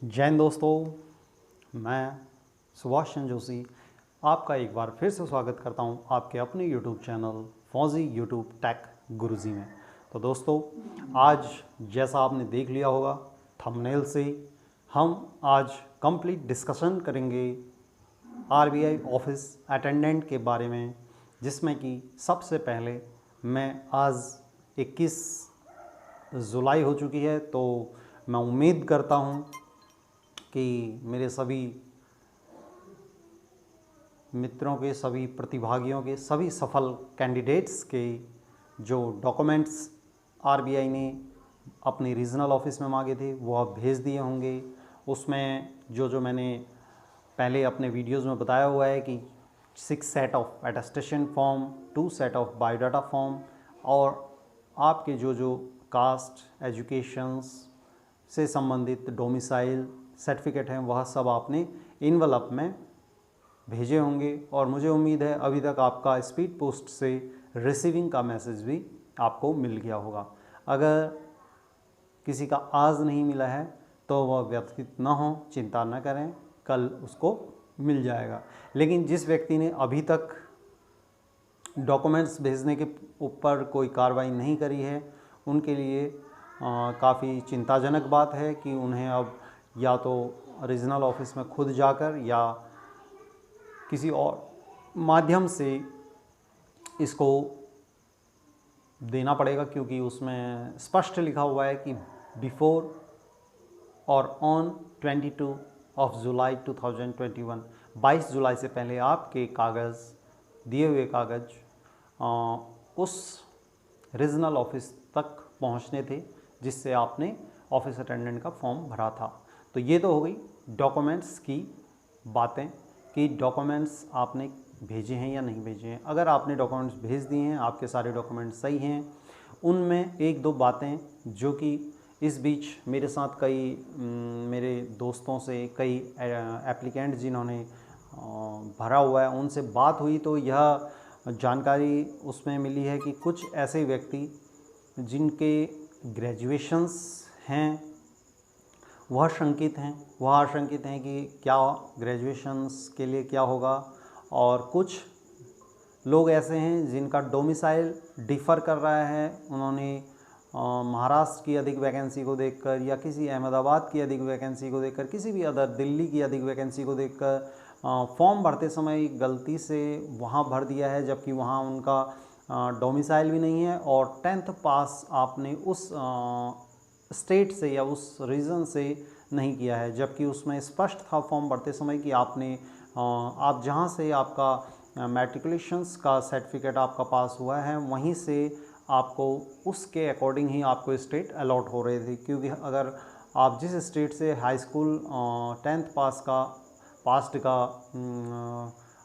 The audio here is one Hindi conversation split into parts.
जय हिंद दोस्तों, मैं सुभाष चंद्र जोशी आपका एक बार फिर से स्वागत करता हूं आपके अपने YouTube चैनल फौजी यूट्यूब टेक गुरुजी में। तो दोस्तों, आज जैसा आपने देख लिया होगा थंबनेल से, हम आज कंप्लीट डिस्कशन करेंगे RBI ऑफिस अटेंडेंट के बारे में, जिसमें कि सबसे पहले मैं आज 21 जुलाई हो चुकी है, तो मैं उम्मीद करता हूं कि मेरे सभी मित्रों के, सभी प्रतिभागियों के, सभी सफल कैंडिडेट्स के जो डॉक्यूमेंट्स RBI ने अपने रीजनल ऑफिस में मांगे थे वो आप भेज दिए होंगे। उसमें जो मैंने पहले अपने वीडियोस में बताया हुआ है कि 6 set of attestation form, 2 set of biodata form और आपके जो कास्ट, एजुकेशंस से संबंधित डोमिसाइल सर्टिफिकेट हैं वह सब आपने इनवलप में भेजे होंगे। और मुझे उम्मीद है अभी तक आपका स्पीड पोस्ट से रिसीविंग का मैसेज भी आपको मिल गया होगा। अगर किसी का आज नहीं मिला है तो वह व्यथित ना हो, चिंता न करें, कल उसको मिल जाएगा। लेकिन जिस व्यक्ति ने अभी तक डॉक्यूमेंट्स भेजने के ऊपर कोई कार्रवाई नहीं करी है उनके लिए काफ़ी चिंताजनक बात है कि उन्हें अब या तो रीजनल ऑफिस में खुद जाकर या किसी और माध्यम से इसको देना पड़ेगा, क्योंकि उसमें स्पष्ट लिखा हुआ है कि बिफोर और ऑन 22 जुलाई 2021, 22 जुलाई से पहले आपके कागज़, दिए हुए कागज़ उस रीजनल ऑफिस तक पहुंचने थे जिससे आपने ऑफिस अटेंडेंट का फॉर्म भरा था। तो ये तो हो गई डॉक्यूमेंट्स की बातें कि डॉक्यूमेंट्स आपने भेजे हैं या नहीं भेजे हैं। अगर आपने डॉक्यूमेंट्स भेज दिए हैं, आपके सारे डॉक्यूमेंट्स सही हैं, उनमें एक दो बातें जो कि इस बीच मेरे साथ कई मेरे दोस्तों से, कई एप्लीकेंट जिन्होंने भरा हुआ है उनसे बात हुई, तो यह जानकारी उसमें मिली है कि कुछ ऐसे व्यक्ति जिनके ग्रेजुएशंस हैं वह आशंकित हैं कि क्या ग्रेजुएशंस के लिए क्या होगा, और कुछ लोग ऐसे हैं जिनका डोमिसाइल डिफ़र कर रहा है। उन्होंने महाराष्ट्र की अधिक वैकेंसी को देखकर या किसी अहमदाबाद की अधिक वैकेंसी को देखकर, किसी भी अदर दिल्ली की अधिक वैकेंसी को देखकर फॉर्म भरते समय गलती से वहाँ भर दिया है, जबकि वहाँ उनका डोमिसाइल भी नहीं है और 10th पास आपने उस स्टेट से या उस रीजन से नहीं किया है, जबकि उसमें स्पष्ट था फॉर्म भरते समय कि आपने आप जहाँ से आपका मैट्रिकुलेशंस का सर्टिफिकेट आपका पास हुआ है वहीं से आपको उसके अकॉर्डिंग ही आपको स्टेट अलॉट हो रहे थे। क्योंकि अगर आप जिस स्टेट से हाई स्कूल 10th पास्ड का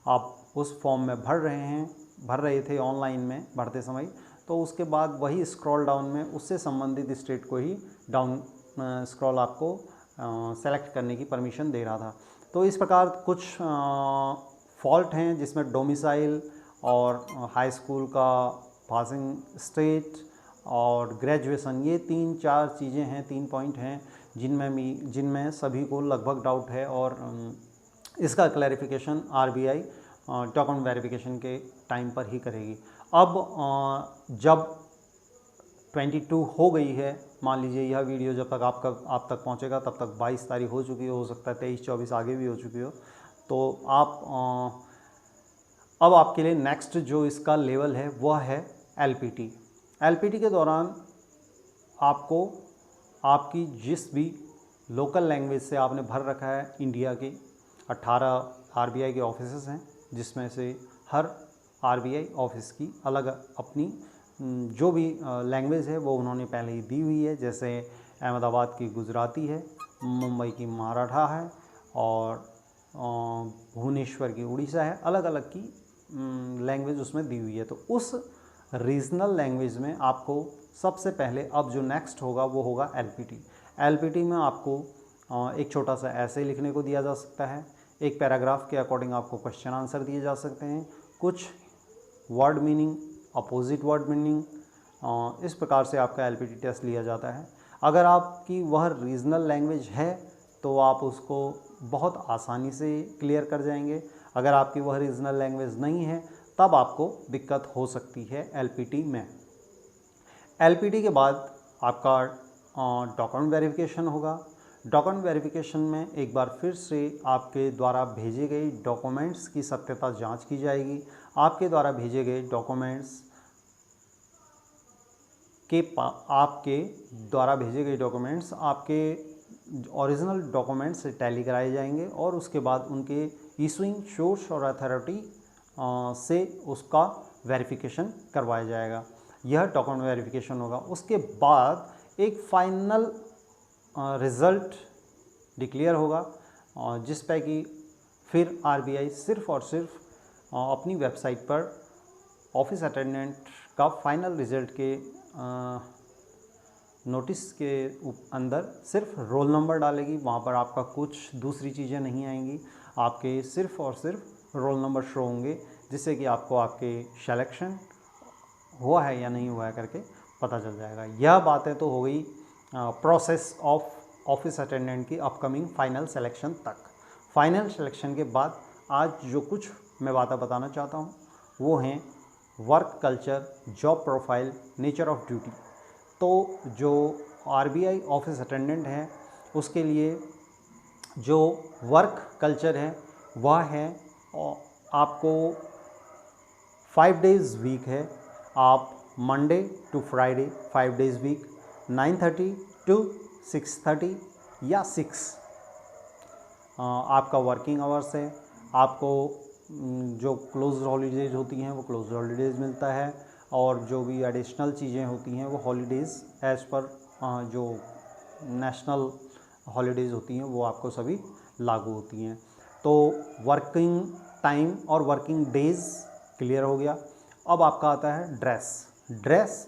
आप उस फॉर्म में भर रहे थे ऑनलाइन में भरते समय, तो उसके बाद वही स्क्रॉल डाउन में उससे संबंधित स्टेट को ही डाउन स्क्रॉल आपको सेलेक्ट करने की परमिशन दे रहा था। तो इस प्रकार कुछ फॉल्ट हैं जिसमें डोमिसाइल और हाई स्कूल का पासिंग स्टेट और ग्रेजुएशन, ये 3-4 चीज़ें हैं, 3 पॉइंट हैं जिनमें सभी को लगभग डाउट है। और इसका क्लैरिफिकेशन RBI डॉक्यूमेंट वेरिफिकेशन के टाइम पर ही करेगी। अब जब 22 हो गई है, मान लीजिए यह वीडियो जब तक आप तक पहुंचेगा तब तक 22 तारीख हो चुकी हो सकता है 23-24 आगे भी हो चुकी हो, तो आप अब आपके लिए नेक्स्ट जो इसका लेवल है वह है LPT के दौरान आपको आपकी जिस भी लोकल लैंग्वेज से आपने भर रखा है, इंडिया के 18 RBI के ऑफिसेस हैं, जिसमें से हर RBI ऑफिस की अलग अपनी जो भी लैंग्वेज है वो उन्होंने पहले ही दी हुई है। जैसे अहमदाबाद की गुजराती है, मुंबई की मराठा है और भुवनेश्वर की उड़ीसा है, अलग अलग की लैंग्वेज उसमें दी हुई है। तो उस रीजनल लैंग्वेज में आपको सबसे पहले अब जो नेक्स्ट होगा वो होगा LPT में आपको एक छोटा सा ऐसे लिखने को दिया जा सकता है, एक पैराग्राफ के अकॉर्डिंग आपको क्वेश्चन आंसर दिए जा सकते हैं, कुछ word meaning, opposite word meaning, इस प्रकार से आपका LPT टेस्ट लिया जाता है। अगर आपकी वह रीजनल लैंग्वेज है तो आप उसको बहुत आसानी से क्लियर कर जाएंगे। अगर आपकी वह रीजनल लैंग्वेज नहीं है तब आपको दिक्कत हो सकती है एलपीटी में। एलपीटी के बाद आपका डॉक्यूमेंट वेरिफिकेशन होगा। डॉक्यूमेंट वेरिफिकेशन में एक बार फिर से आपके द्वारा भेजे गए डॉक्यूमेंट्स की सत्यता जांच की जाएगी। आपके द्वारा भेजे गए डॉक्यूमेंट्स आपके द्वारा भेजे गए डॉक्यूमेंट्स आपके ओरिजिनल डॉक्यूमेंट्स से टैली कराए जाएंगे और उसके बाद उनके इशूइंग सोर्स और अथॉरिटी से उसका वेरिफिकेशन करवाया जाएगा। यह डॉक्यूमेंट वेरिफिकेशन होगा। उसके बाद एक फाइनल रिज़ल्ट डिक्लेयर होगा जिस पे कि फिर आरबीआई सिर्फ़ और सिर्फ अपनी वेबसाइट पर ऑफिस अटेंडेंट का फाइनल रिज़ल्ट के नोटिस के अंदर सिर्फ रोल नंबर डालेगी। वहाँ पर आपका कुछ दूसरी चीज़ें नहीं आएंगी, आपके सिर्फ़ और सिर्फ रोल नंबर शो होंगे, जिससे कि आपको आपके सिलेक्शन हुआ है या नहीं हुआ है करके पता चल जाएगा। यह बातें तो हो गई प्रोसेस ऑफ ऑफिस अटेंडेंट की अपकमिंग फाइनल सिलेक्शन तक। फाइनल सिलेक्शन के बाद आज जो कुछ मैं बातें बताना चाहता हूँ वो हैं work culture, job profile, nature of duty. तो जो आरबीआई ऑफिस अटेंडेंट है उसके लिए जो वर्क कल्चर है वह है आपको 5 डेज़ वीक है। आप Monday to Friday 5 days week 9:30 to 6:30 या 6 आपका वर्किंग आवर्स है। आपको जो क्लोज हॉलीडेज़ होती हैं वो क्लोज हॉलीडेज़ मिलता है और जो भी एडिशनल चीज़ें होती हैं वो हॉलीडेज़ एज़ पर जो नेशनल हॉलीडेज़ होती हैं वो आपको सभी लागू होती हैं। तो वर्किंग टाइम और वर्किंग डेज़ क्लियर हो गया। अब आपका आता है ड्रेस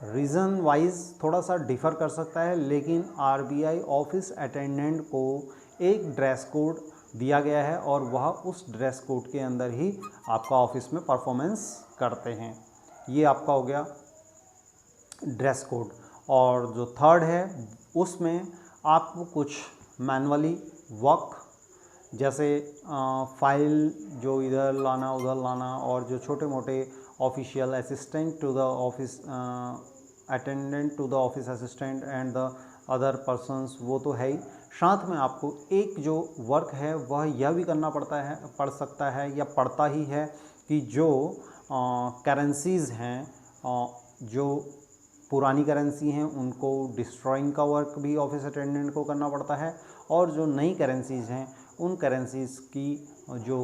रीज़न वाइज थोड़ा सा डिफ़र कर सकता है, लेकिन आरबीआई ऑफिस अटेंडेंट को एक ड्रेस कोड दिया गया है और वह उस ड्रेस कोड के अंदर ही आपका ऑफिस में परफॉर्मेंस करते हैं। ये आपका हो गया ड्रेस कोड। और जो थर्ड है उसमें आपको कुछ मैनुअली वर्क जैसे फाइल जो इधर लाना उधर लाना और जो छोटे मोटे official assistant to the office attendant to the office assistant and the other persons, वो तो है ही। साथ में आपको एक जो वर्क है वह यह भी करना पड़ सकता है या पड़ता ही है कि जो करेंसीज़ हैं, जो पुरानी करेंसी हैं उनको डिस्ट्रॉइंग का वर्क भी ऑफिस अटेंडेंट को करना पड़ता है और जो नई करेंसीज़ हैं उन करेंसीज़ की जो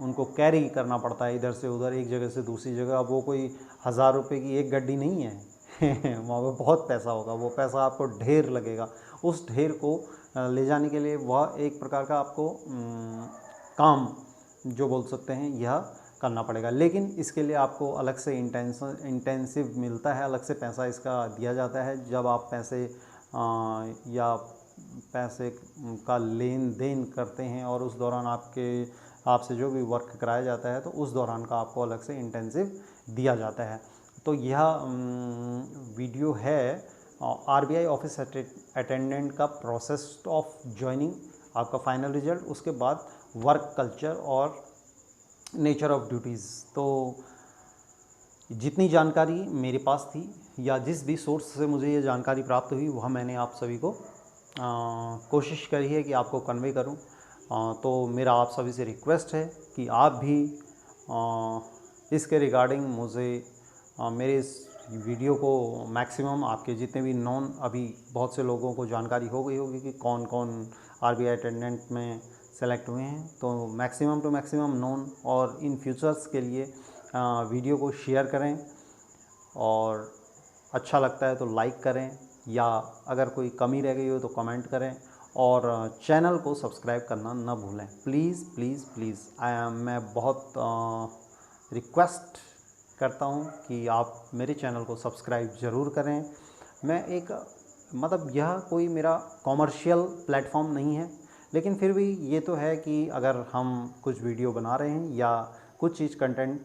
उनको कैरी करना पड़ता है इधर से उधर, एक जगह से दूसरी जगह। अब वो कोई 1000 रुपये की एक गड्डी नहीं है वहाँ पर बहुत पैसा होगा, वो पैसा आपको ढेर लगेगा। उस ढेर को ले जाने के लिए वह एक प्रकार का आपको काम जो बोल सकते हैं यह करना पड़ेगा, लेकिन इसके लिए आपको अलग से इंटेंसिव मिलता है, अलग से पैसा इसका दिया जाता है। जब आप पैसे या पैसे का लेन देन करते हैं और उस दौरान आपसे जो भी वर्क कराया जाता है तो उस दौरान का आपको अलग से इंटेंसिव दिया जाता है। तो यह वीडियो है आरबीआई ऑफिस अटेंडेंट का प्रोसेस ऑफ ज्वाइनिंग, आपका फाइनल रिजल्ट, उसके बाद वर्क कल्चर और नेचर ऑफ ड्यूटीज़। तो जितनी जानकारी मेरे पास थी या जिस भी सोर्स से मुझे ये जानकारी प्राप्त हुई वह मैंने आप सभी को कोशिश करी है कि आपको कन्वे करूं। तो मेरा आप सभी से रिक्वेस्ट है कि आप भी इसके रिगार्डिंग मुझे मेरे इस वीडियो को मैक्सिमम आपके जितने भी नॉन, अभी बहुत से लोगों को जानकारी हो गई होगी कि कौन कौन आरबीआई अटेंडेंट में सेलेक्ट हुए हैं, तो मैक्सिमम टू मैक्सिमम नॉन और इन फ्यूचर्स के लिए वीडियो को शेयर करें और अच्छा लगता है तो लाइक करें, या अगर कोई कमी रह गई हो तो कमेंट करें और चैनल को सब्सक्राइब करना न भूलें। प्लीज़ प्लीज़ प्लीज़ मैं बहुत रिक्वेस्ट करता हूं कि आप मेरे चैनल को सब्सक्राइब ज़रूर करें। मैं एक मतलब यह कोई मेरा कॉमर्शियल प्लेटफॉर्म नहीं है, लेकिन फिर भी ये तो है कि अगर हम कुछ वीडियो बना रहे हैं या कुछ चीज़ कंटेंट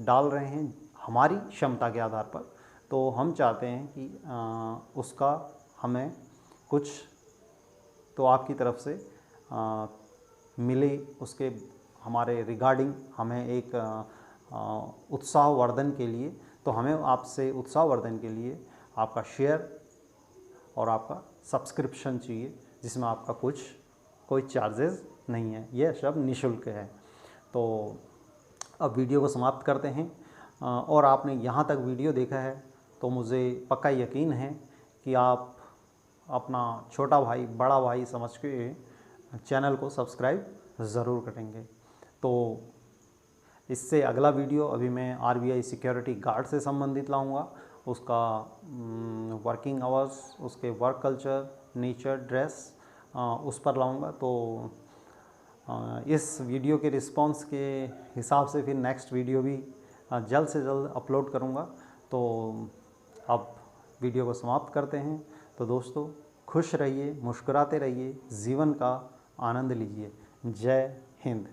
डाल रहे हैं हमारी क्षमता के आधार पर, तो हम चाहते हैं कि उसका हमें कुछ तो आपकी तरफ से मिले उसके हमारे रिगार्डिंग हमें एक उत्साहवर्धन के लिए, तो हमें आपसे उत्साहवर्धन के लिए आपका शेयर और आपका सब्सक्रिप्शन चाहिए, जिसमें आपका कोई चार्जेस नहीं है, यह सब निःशुल्क है। तो अब वीडियो को समाप्त करते हैं। और आपने यहाँ तक वीडियो देखा है तो मुझे पक्का यकीन है कि आप अपना छोटा भाई बड़ा भाई समझ के चैनल को सब्सक्राइब ज़रूर करेंगे। तो इससे अगला वीडियो अभी मैं RBI सिक्योरिटी गार्ड से संबंधित लाऊंगा, उसका वर्किंग आवर्स, उसके वर्क कल्चर, नेचर, ड्रेस, उस पर लाऊंगा। तो इस वीडियो के रिस्पांस के हिसाब से फिर नेक्स्ट वीडियो भी जल्द से जल्द अपलोड करूंगा। तो अब वीडियो को समाप्त करते हैं। तो दोस्तों, खुश रहिए, मुस्कुराते रहिए, जीवन का आनंद लीजिए। जय हिंद।